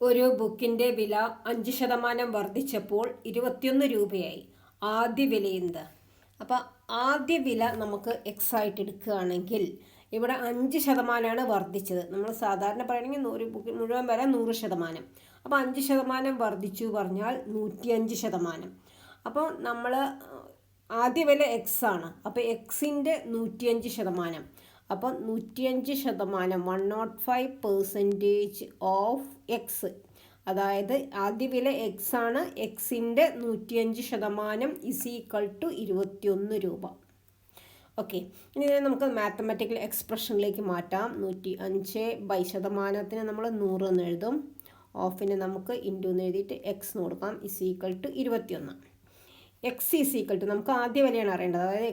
ഒരു ബുക്കിൻ്റെ വില 5% വർദ്ധിച്ചപ്പോൾ 21 രൂപയായി. ആദ്യ വില എന്ത്? അപ്പോൾ ആദ്യ വില നമുക്ക് എക്സ് ആയിട്ട് എടുക്കുകയാണെങ്കിൽ ഇവിടെ 5%ആണ് വർദ്ധിച്ചത്. നമ്മൾ സാധാരണ പറയണമെങ്കിൽ ഒരു ബുക്ക് മുഴുവൻ വില 100%. അപ്പോൾ 5% വർദ്ധിച്ചു പറഞ്ഞാൽ 105%. അപ്പോൾ നമ്മൾ ആദ്യ വില എക്സ് ആണ്. അപ്പോൾ എക്സിൻ്റെ 105%. അപ്പം 105%, 105% ഓഫ് എക്സ്. അതായത് ആദ്യ വില എക്സ് ആണ്. എക്സിൻ്റെ 105% ഇസ് ഈക്വൽ ടു 21 രൂപ. ഓക്കെ, ഇനി നമുക്ക് മാത്തമാറ്റിക്കൽ എക്സ്പ്രഷനിലേക്ക് മാറ്റാം. 105/100 നമ്മൾ 100 എന്ന് എഴുതും. ഓഫിന് നമുക്ക് ഇൻറ്റു എന്ന് എഴുതിയിട്ട് എക്സ് എന്ന് കൊടുക്കാം. Is equal to 21. X is equal to നമുക്ക് ആദ്യ വിലയാണ് അറിയേണ്ടത്. അതായത്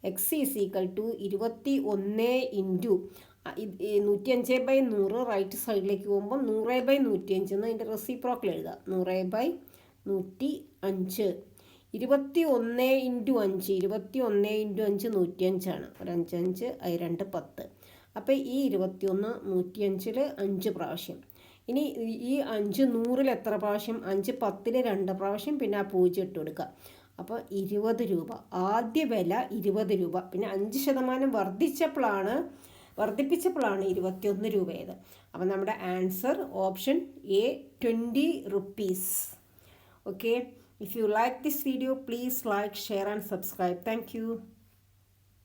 X is equal to 21 into 105/100 right സൈഡിലേക്ക് പോകുമ്പോൾ 100/105 എന്ന് അതിൻ്റെ റെസിപ്രോക്കൽ എഴുതുക. 100/105. 21 ഇൻറ്റു 5 105 ആണ്. ഒരു 5 5 2 10. അപ്പോൾ ഈ 21 105-ൽ 5 പ്രാവശ്യം. ഇനി ഈ 5 100-ൽ എത്ര പ്രാവശ്യം? 5 10-ൽ 2 പ്രാവശ്യം, പിന്നെ ആ 0 ഇട്ട് കൊടുക്കുക. അപ്പോൾ 20 രൂപ. ആദ്യ വില 20 രൂപ. പിന്നെ 5% വർദ്ധിപ്പിച്ചപ്പോഴാണ് 21 രൂപയത്. അപ്പോൾ നമ്മുടെ answer option A 20 rupees. Okay, if you like this video, please like, share and subscribe. Thank you.